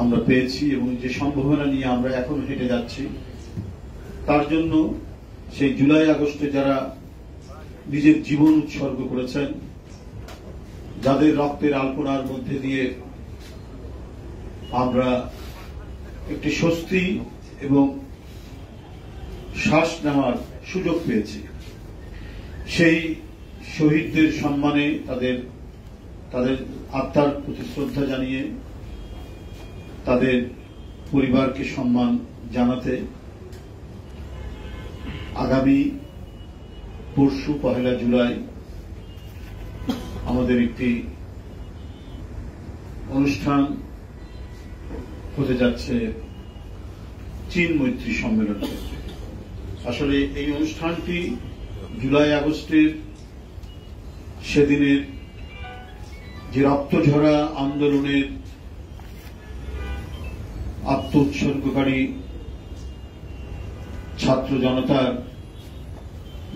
আমরা পেয়েছি এবং যে সম্ভাবনা নিয়ে আমরা এখন হেঁটে যাচ্ছি, তার জন্য সেই জুলাই আগস্টে যারা নিজের জীবন উৎসর্গ করেছেন, যাদের রক্তের আলপনার মধ্যে দিয়ে আমরা একটি স্বস্তি এবং শ্বাস নেওয়ার সুযোগ পেয়েছি, সেই শহীদদের সম্মানে তাদের আত্মার প্রতি শ্রদ্ধা জানিয়ে তাদের পরিবারকে সম্মান জানাতে আগামী পরশু 1 জুলাই আমাদের একটি অনুষ্ঠান হতে যাচ্ছে চীন মৈত্রী সম্মেলন। আসলে এই অনুষ্ঠানটি জুলাই আগস্টের সেদিনের যে রক্তঝরা আন্দোলনের আত্ম উৎসর্গকারী ছাত্র জনতার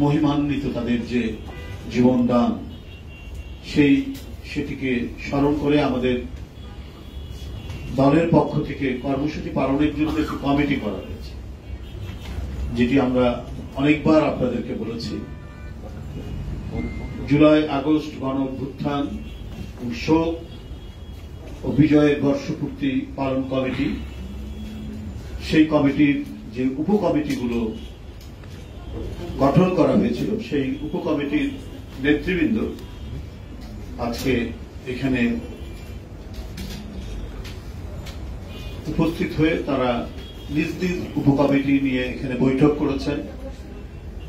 মহিমান্বিত তাদের যে জীবনদান, সেটিকে স্মরণ করে আমাদের দলের পক্ষ থেকে কর্মসূচি পালনের জন্য একটি কমিটি করা হয়েছে, যেটি আমরা অনেকবার আপনাদেরকে বলেছি। জুলাই আগস্ট গণ অভ্যুত্থান শোক ও বিজয়ের বর্ষপূর্তি পালন কমিটি, সেই কমিটির যে উপকমিটিগুলো গঠন করা হয়েছিল, সেই উপকমিটির নেতৃবৃন্দ আজকে এখানে উপস্থিত হয়ে তারা নিজ নিজ উপকমিটি নিয়ে এখানে বৈঠক করেছেন।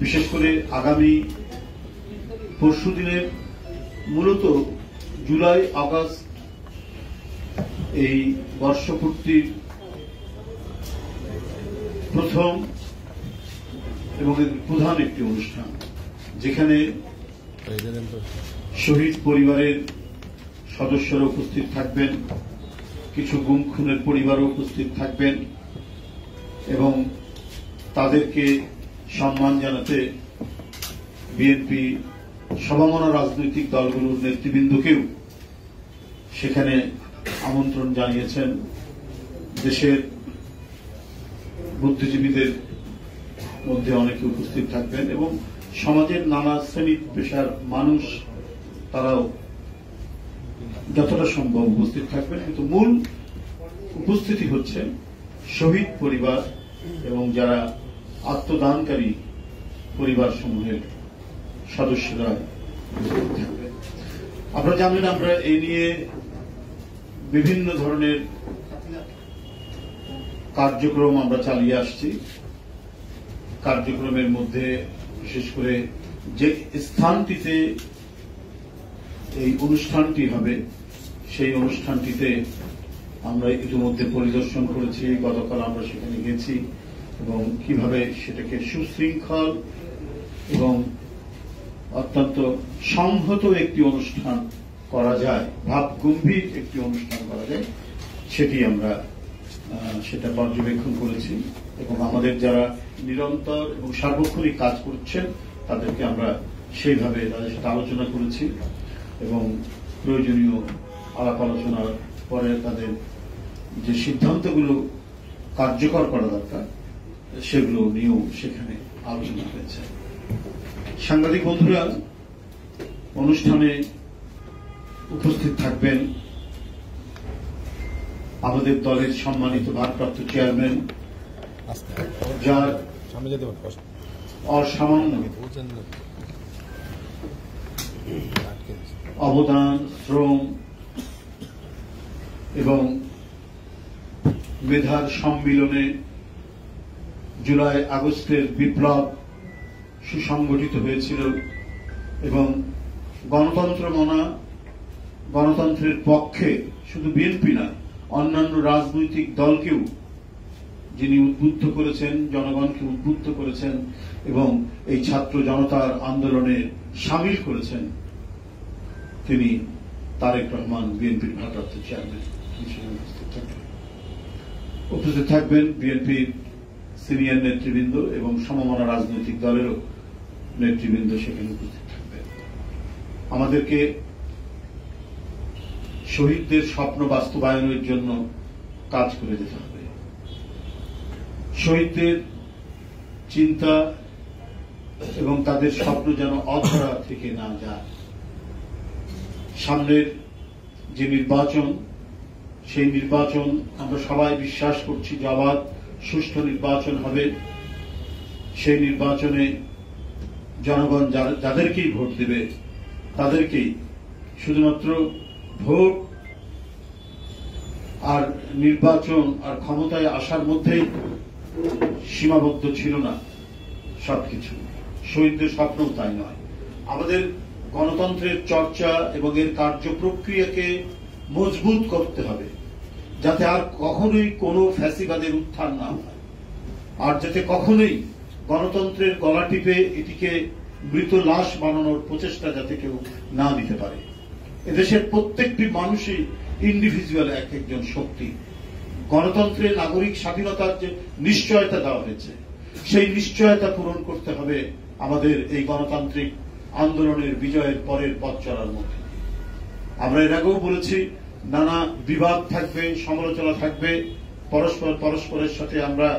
বিশেষ করে আগামী পরশু দিনের মূলত জুলাই আগস্ট এই বর্ষপূর্তির প্রথম এবং প্রধান একটি অনুষ্ঠান, যেখানে শহীদ পরিবারের সদস্যরা উপস্থিত থাকবেন, কিছু গুম খুনের পরিবারও উপস্থিত থাকবেন এবং তাদেরকে সম্মান জানাতে বিএনপি সমমনা রাজনৈতিক দলগুলোর নেতৃবৃন্দকেও সেখানে আমন্ত্রণ জানিয়েছেন। দেশের বুদ্ধিজীবীদের মধ্যে অনেকে উপস্থিত থাকবেন এবং সমাজের নানা শ্রেণী পেশার মানুষ তারাও যতটা সম্ভব উপস্থিত থাকবেন, কিন্তু মূল উপস্থিতি হচ্ছে শহীদ পরিবার এবং যারা আত্মদানকারী পরিবার সমূহের সদস্যরা উপস্থিত থাকবেন। আপনারা জানেন আমরা এই নিয়ে বিভিন্ন ধরনের কার্যক্রম আমরা চালিয়ে আসছি। কার্যক্রমের মধ্যে বিশেষ করে যে স্থানটিতে এই অনুষ্ঠানটি হবে, সেই অনুষ্ঠানটিতে আমরা ইতিমধ্যে পরিদর্শন করেছি। গতকাল আমরা সেখানে গেছি এবং কিভাবে সেটাকে সুশৃঙ্খল এবং অত্যন্ত সংহত একটি অনুষ্ঠান করা যায়, ভাবগম্ভীর একটি অনুষ্ঠান করা যায়, সেটা পর্যবেক্ষণ করেছি এবং আমাদের যারা নিরন্তর এবং সার্বক্ষণিক কাজ করছেন তাদেরকে আমরা সেইভাবে তাদের সাথে আলোচনা করেছি এবং প্রয়োজনীয় আলাপ আলোচনার পরে তাদের যে সিদ্ধান্তগুলো কার্যকর করা দরকার সেগুলো নিয়েও সেখানে আলোচনা হয়েছে। সাংবাদিক বন্ধুরা, অনুষ্ঠানে উপস্থিত থাকবেন আমাদের দলের সম্মানিত ভারপ্রাপ্ত চেয়ারম্যান, যার অসামান্য অবদান, শ্রম এবং মেধার সম্মিলনে জুলাই আগস্টের বিপ্লব সুসংগঠিত হয়েছিল এবং গণতন্ত্রের পক্ষে শুধু বিএনপি না, অন্যান্য রাজনৈতিক দলকেও যিনি উদ্বুদ্ধ করেছেন, জনগণকে উদ্বুদ্ধ করেছেন এবং এই ছাত্র জনতার আন্দোলনে সামিল করেছেন, তিনি তারেক রহমান, বিএনপির ভারপ্রাপ্ত চেয়ারম্যান হিসেবে উপস্থিত থাকবেন। বিএনপির সিনিয়র নেতৃবৃন্দ এবং সমমনা রাজনৈতিক দলেরও নেতৃবৃন্দ সেখানে উপস্থিত থাকবেন। আমাদেরকে শহীদদের স্বপ্ন বাস্তবায়নের জন্য কাজ করে যেতে হবে। শহীদদের চিন্তা এবং তাদের স্বপ্ন যেন অধরা থেকে না যায়। সামনের যে নির্বাচন, সেই নির্বাচন আমরা সবাই বিশ্বাস করছি যে আবার সুষ্ঠু নির্বাচন হবে। সেই নির্বাচনে জনগণ যাদেরকেই ভোট দেবে তাদেরকেই শুধুমাত্র ভোট আর নির্বাচন আর ক্ষমতায় আসার মধ্যেই সীমাবদ্ধ ছিল না সবকিছু। শহীদদের স্বপ্নও তাই নয়। আমাদের গণতন্ত্রের চর্চা এবং এর কার্য প্রক্রিয়াকে মজবুত করতে হবে, যাতে আর কখনোই কোনো ফ্যাসিবাদের উত্থান না হয়, আর যাতে কখনোই গণতন্ত্রের গলা টিপে এটিকে মৃত লাশ বানানোর প্রচেষ্টা যাতে কেউ না নিতে পারে। এদেশের প্রত্যেকটি মানুষই ইন্ডিভিজুয়াল এক একজন শক্তি। গণতন্ত্রে নাগরিক স্বাধীনতার যে নিশ্চয়তা দেওয়া হয়েছে, সেই নিশ্চয়তা পূরণ করতে হবে আমাদের এই গণতান্ত্রিক আন্দোলনের বিজয়ের পরের পথ চলার মধ্যে। আমরা এর আগেও বলেছি, নানা বিবাদ থাকবে, সমালোচনা থাকবে, পরস্পরের সাথে আমরা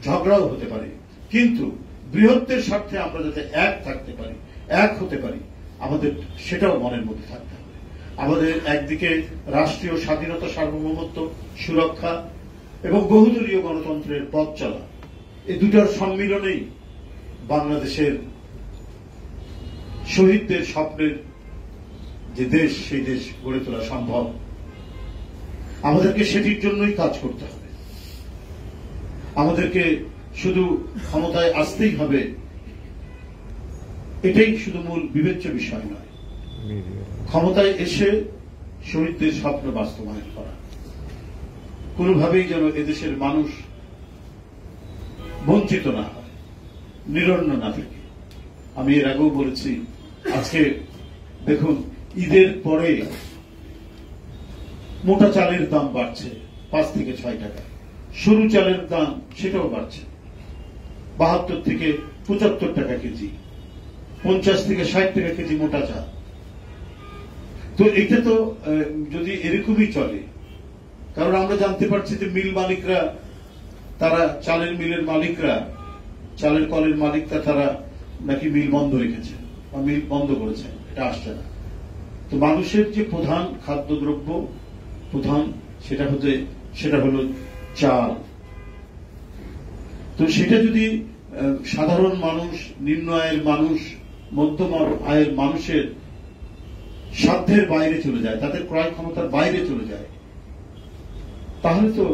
ঝগড়াও হতে পারি, কিন্তু বৃহত্তের স্বার্থে আমরা যাতে এক থাকতে পারি, এক হতে পারি, আমাদের সেটাও মনের মধ্যে থাকতে হবে। আমাদের একদিকে রাষ্ট্রীয় স্বাধীনতা, সার্বভৌমত্ব সুরক্ষা এবং বহুদলীয় গণতন্ত্রের পথ চলা, এই দুটার সম্মিলনেই বাংলাদেশের শহীদদের স্বপ্নের যে দেশ, সেই দেশ গড়ে তোলা সম্ভব। আমাদেরকে সেটির জন্যই কাজ করতে হবে। আমাদেরকে শুধু ক্ষমতায় আসতেই হবে এটাই শুধু মূল বিবেচ্য বিষয় নয়। ক্ষমতায় এসে শহীদদের স্বপ্ন বাস্তবায়ন করা, কোনোভাবেই যেন এদেশের মানুষ বঞ্চিত না হয়, নিরন্ন না থাকে। আমি এর আগেও বলেছি, আজকে দেখুন ঈদের পরে মোটা চালের দাম বাড়ছে 5 থেকে 6 টাকা, সরু চালের দাম সেটাও বাড়ছে 72 থেকে 75 টাকা কেজি, 50 থেকে 60 টাকা কেজি মোটা চাল। তো এটা তো যদি এরকমই চলে, কারণ আমরা জানতে পারছি যে মিল মালিকরা, তারা চালের মিলের মালিকরা, চালের কলের মালিকরা, তারা নাকি মিল বন্ধ রেখেছে বা মিল বন্ধ করেছে, এটা আসছে না। তো মানুষের যে প্রধান খাদ্যদ্রব্য সেটা হলো চাল। তো সেটা যদি সাধারণ মানুষ, নিম্ন আয়ের মানুষ, মধ্যম আয়ের মানুষের সাধ্যের বাইরে চলে যায়, তাদের ক্রয় ক্ষমতার বাইরে চলে যায়, তাহলে তো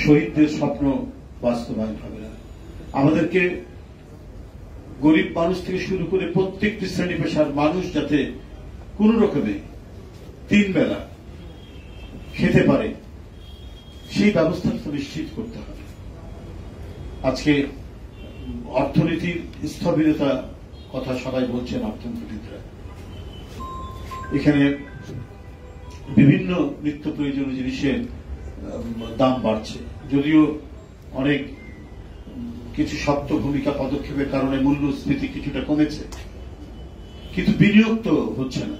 শহীদদের স্বপ্ন বাস্তবায়ন হবে না। আমাদেরকে গরিব মানুষ থেকে শুরু করে প্রত্যেকটি শ্রেণী পেশার মানুষ যাতে কোন রকমে 3 বেলা খেতে পারে, সেই ব্যবস্থা তো নিশ্চিত করতে হবে। আজকে অর্থনীতির স্থবিরতা কথা সবাই বলছেন, অর্থনীতিবিদরা। এখানে বিভিন্ন নিত্য প্রয়োজনীয় জিনিসের দাম বাড়ছে, যদিও অনেক কিছু শক্ত ভূমিকা পদক্ষেপের কারণে মূল্যস্ফীতি কিছুটা কমেছে, কিন্তু বিনিয়োগ তো হচ্ছে না।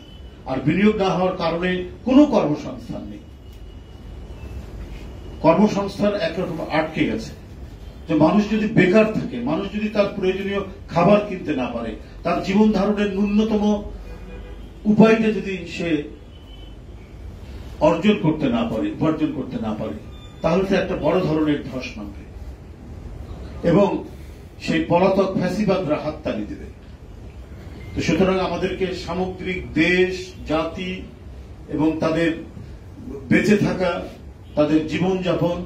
আর বিনিয়োগ না হওয়ার কারণে কোনো কর্মসংস্থান নেই। কর্মসংস্থান একরকম আটকে গেছে। যে মানুষ যদি বেকার থাকে, মানুষ যদি তার প্রয়োজনীয় খাবার কিনতে না পারে, তার জীবন ধারণের ন্যূনতম উপায়টা যদি সে অর্জন করতে না পারে, উপার্জন করতে না পারে, তাহলে তো একটা বড় ধরনের ধস নামবে এবং সেই পলাতক ফ্যাসিবাদরা হাততালি দেবে। তো সুতরাং আমাদেরকে সামগ্রিক দেশ, জাতি এবং তাদের বেঁচে থাকা, তাদের জীবনযাপন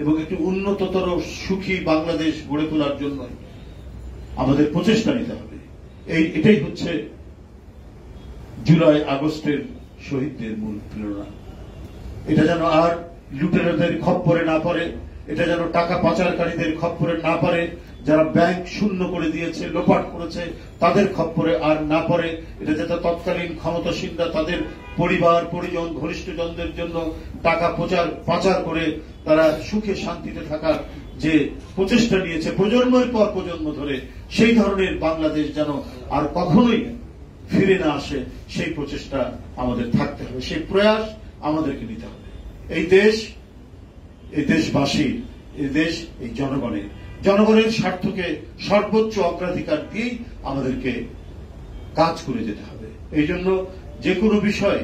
এবং একটি উন্নততর সুখী বাংলাদেশ গড়ে তোলার জন্য আমাদের প্রচেষ্টা নিতে হবে। এটাই হচ্ছে জুলাই আগস্টের শহীদদের মূল প্রেরণা। এটা যেন আর লুটেরাদের খপ্পরে না পড়ে, এটা যেন টাকা পাচারকারীদের খপ্পরে না পড়ে, যারা ব্যাংক শূন্য করে দিয়েছে, লোপাট করেছে, তাদের খপ্পরে আর না পড়ে। এটা যাতে তৎকালীন ক্ষমতাসীনরা তাদের পরিবার, পরিজন, ঘনিষ্ঠজনদের জন্য টাকা পাচার করে তারা সুখে শান্তিতে থাকার যে প্রচেষ্টা নিয়েছে প্রজন্মের পর প্রজন্ম ধরে, সেই ধরনের বাংলাদেশ যেন আর কখনোই ফিরে না আসে, সেই প্রচেষ্টা আমাদের থাকতে হবে, সেই প্রয়াস আমাদেরকে নিতে হবে। এই দেশবাসীর, এই দেশ এই জনগণের স্বার্থকে সর্বোচ্চ অগ্রাধিকার দিয়েই আমাদেরকে কাজ করে যেতে হবে। এই জন্য যে কোনো বিষয়ে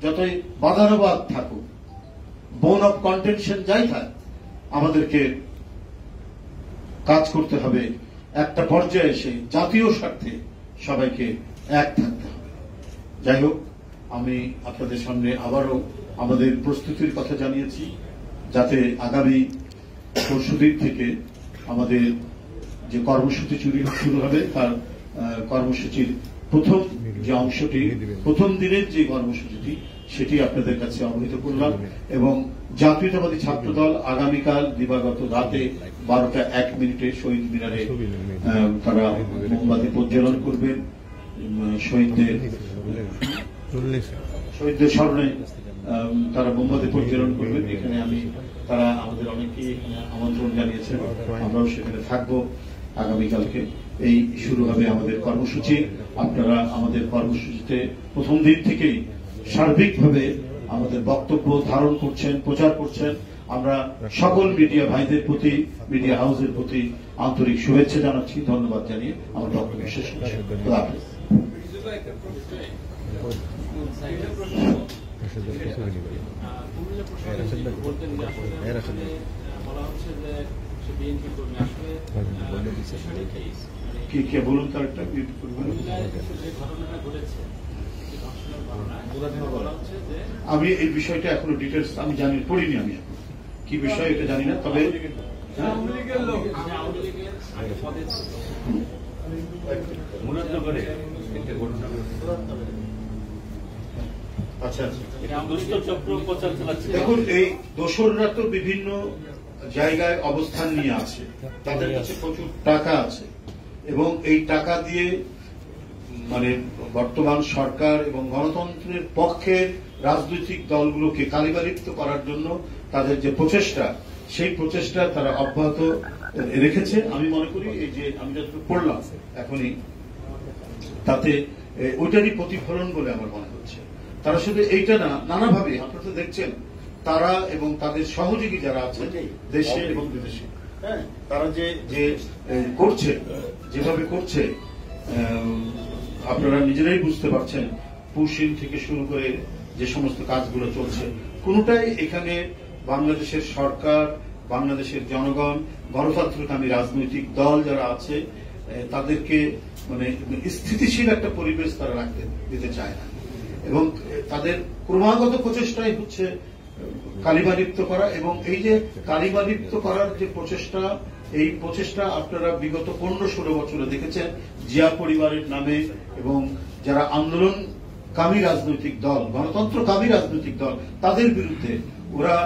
যতই বাধানুবাদ থাকুক, বোন অফ কন্টেনশন যাই থাক, আমাদেরকে কাজ করতে হবে একটা পর্যায়ে এসে জাতীয় স্বার্থে সবাইকে এক থাকতে হবে। যাই হোক, আমি আপনাদের সামনে আবারও আমাদের প্রস্তুতির কথা জানিয়েছি, যাতে আগামী পরশুদিন থেকে আমাদের যে কর্মসূচি শুরু হবে তার কর্মসূচির প্রথম যে অংশটি, প্রথম দিনের যে কর্মসূচিটি, সেটি আপনাদের কাছে অবহিত করলাম। এবং জাতীয়তাবাদী ছাত্রদল আগামীকাল দিবাগত রাতে 12:01 শহীদ মিনারে তারা মোমবাতি প্রজ্বলন করবেন। শহীদদের স্মরণে তারা মোমবাতি প্রজ্বলন করবেন। এখানে তারা আমাদের অনেকেই এখানে আমন্ত্রণ জানিয়েছেন, আমরাও সেখানে থাকবো। আগামীকালকে এই শুরু হবে আমাদের কর্মসূচি। আপনারা আমাদের কর্মসূচিতে প্রথম দিন থেকেই সার্বিকভাবে আমাদের বক্তব্য ধারণ করছেন, প্রচার করছেন। আমরা সকল মিডিয়া ভাইদের প্রতি, মিডিয়া হাউসের প্রতি আন্তরিক শুভেচ্ছা জানাচ্ছি, ধন্যবাদ জানিয়ে আমার বক্তব্য শেষ করছি। খোদা হাফেজ। কে বলুন তার একটা আমি এই বিষয়টা এখনো ডিটেলস আমি জানি, পড়িনি, আমি কি বিষয় এটা জানি না। তবে আচ্ছা, দেখুন, এই দোসররা তো বিভিন্ন জায়গায় অবস্থান নিয়ে আছে, তাদের কাছে প্রচুর টাকা আছে, এবং এই টাকা দিয়ে মানে বর্তমান সরকার এবং গণতন্ত্রের পক্ষের রাজনৈতিক দলগুলোকে কালিমালিপ্ত করার জন্য তাদের যে প্রচেষ্টা, সেই প্রচেষ্টা তারা অব্যাহত রেখেছে। আমি মনে করি এই যে আমি যতটুকু পড়লাম এখনই, তাতে ওইটারই প্রতিফলন বলে আমার মনে হচ্ছে। তারা শুধু এইটা না, নানাভাবে আপনারা তো দেখছেন, তারা এবং তাদের সহযোগী যারা আছে দেশে এবং বিদেশে, তারা যে করছে, যেভাবে করছে, আপনারা নিজেরাই বুঝতে পারছেন। পুশিং থেকে শুরু করে যে সমস্ত কাজগুলো চলছে, কোনটাই এখানে বাংলাদেশের সরকার, বাংলাদেশের জনগণ, গণতন্ত্রকামী রাজনৈতিক দল যারা আছে, তাদেরকে মানে স্থিতিশীল একটা পরিবেশ তারা রাখতে দিতে চায় না, এবং তাদের ক্রমাগত প্রচেষ্টাই হচ্ছে কালিমালিপ্ত করা। এবং এই যে কালিমালিপ্ত করার যে প্রচেষ্টা, এই প্রচেষ্টা আপনারা বিগত 15-16 বছরে দেখেছেন জিয়া পরিবারের নামে, এবং যারা আন্দোলনকামী রাজনৈতিক দল, গণতন্ত্রকামী রাজনৈতিক দল, তাদের বিরুদ্ধে ওরা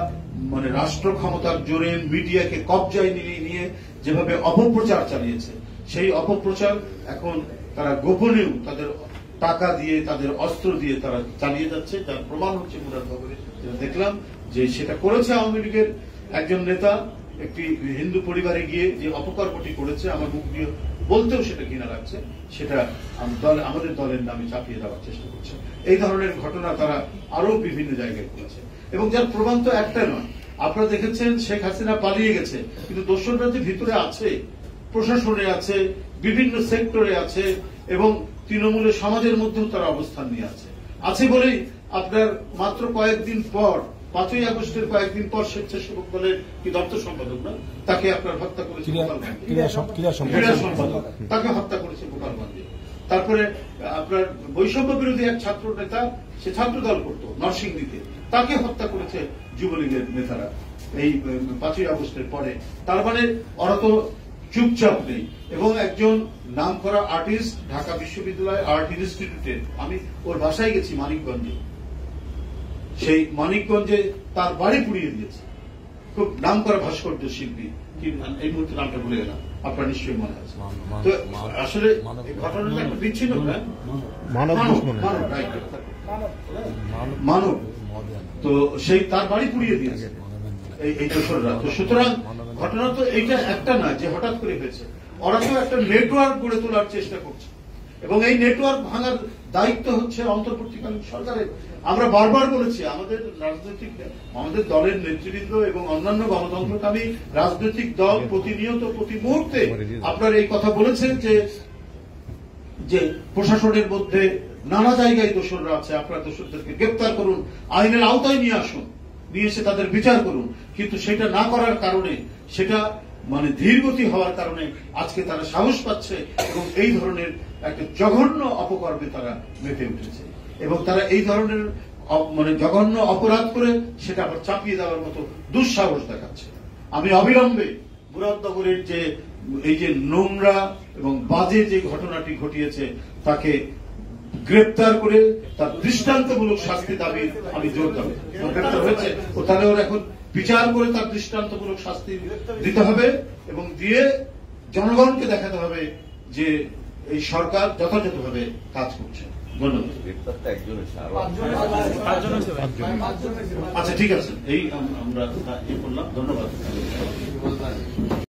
মানে রাষ্ট্র ক্ষমতার জোরে মিডিয়াকে কবজায় নিয়ে যেভাবে অপপ্রচার চালিয়েছে, সেই অপপ্রচার এখন তারা গোপনেও তাদের টাকা দিয়ে, তাদের অস্ত্র দিয়ে তারা চালিয়ে যাচ্ছে। তার প্রমাণ হচ্ছে মুরাদনগরে দেখলাম যে সেটা করেছে আওয়ামী লীগের একজন নেতা, একটি হিন্দু পরিবারে গিয়ে যে অপকর্মটি করেছে, আমার মুখ দিয়ে বলতেও সেটা ঘৃণা লাগছে, সেটা আমাদের দলের নামে চাপিয়ে দেওয়ার চেষ্টা করছে। এই ধরনের ঘটনা তারা আরো বিভিন্ন জায়গায় করেছে, এবং যার প্রমাণ তো একটা নয়। আপনারা দেখেছেন শেখ হাসিনা পালিয়ে গেছে, কিন্তু দোসররা যে ভিতরে আছে, প্রশাসনে আছে, বিভিন্ন সেক্টরে আছে, এবং তৃণমূলের সমাজের মধ্যেও তারা অবস্থান নিয়ে আছে বলেই আপনার মাত্র কয়েকদিন পর, 5ই আগস্টের কয়েকদিন পর স্বেচ্ছাসেবক দলের কি দপ্তর সম্পাদক না, তাকে আপনার হত্যা করেছে ক্রীড়া সম্পাদক, তাকে হত্যা করেছে গোপালগঞ্জে। তারপরে আপনার বৈষম্য বিরোধী এক ছাত্র নেতা, সে ছাত্র দল করত নরসিংদীতে, তাকে হত্যা করেছে যুবলীগের নেতারা এই 5ই আগস্টের পরে। তার মানে ওরা তো চুপচাপ নেই। এবং একজন নামকরা আর্টিস্ট, ঢাকা বিশ্ববিদ্যালয় আর্ট ইনস্টিটিউটে, আমি ওর বাসায় গেছি মানিকগঞ্জে, সেই মানিকগঞ্জে তার বাড়ি পুড়িয়ে দিয়েছে। খুব নামকরা ভাস্কর্য শিল্পী, কি এই মুহূর্তে নামটা ভুলে গেলাম, আপনার নিশ্চয়ই মনে আছে। তো আসলে ঘটনাটা একটা বিচ্ছিন্ন মানব, তো সেই তার বাড়ি পুড়িয়ে দিয়েছে এই দোসররা। তো সুতরাং ঘটনা তো এইটা একটা না যে হঠাৎ করে হয়েছে, ওরা তো একটা নেটওয়ার্ক গড়ে তোলার চেষ্টা করছে, এবং এই নেটওয়ার্ক ভাঙার দায়িত্ব হচ্ছে অন্তর্বর্তীকালীন সরকারের। আমরা বারবার বলেছি আমাদের দলের নেতৃবৃন্দ এবং অন্যান্য গণতন্ত্রকামী রাজনৈতিক দল প্রতিনিয়ত প্রতি মুহূর্তে আপনার এই কথা বলেছেন যে প্রশাসনের মধ্যে নানা জায়গায় দোষররা আছে, আপনারা দোষরদেরকে গ্রেপ্তার করুন, আইনের আওতায় নিয়ে আসুন, নিয়ে এসে তাদের বিচার করুন। কিন্তু সেটা না করার কারণে, সেটা মানে ধীরগতি হওয়ার কারণে আজকে তারা সাহস পাচ্ছে এবং এই ধরনের একটা জঘন্য অপকর্মে তারা মেতে উঠেছে এবং তারা এই ধরনের মানে জঘন্য অপরাধ করে সেটা আবার চাপিয়ে দেওয়ার মতো দুঃসাহস দেখাচ্ছে। আমি অবিলম্বে মুরাদনগরের এই যে নোংরা এবং বাজে যে ঘটনাটি ঘটিয়েছে তাকে গ্রেপ্তার করে তার দৃষ্টান্তমূলক শাস্তি দাবি আমি জোর দাবি। গ্রেপ্তার হয়েছে ও তাহলে ওর এখন বিচার করে তার দৃষ্টান্তমূলক শাস্তি দিতে হবে এবং দিয়ে জনগণকে দেখাতে হবে যে এই সরকার যথাযথভাবে কাজ করছে। ধন্যবাদ। আচ্ছা ঠিক আছে, এই আমরা করলাম। ধন্যবাদ।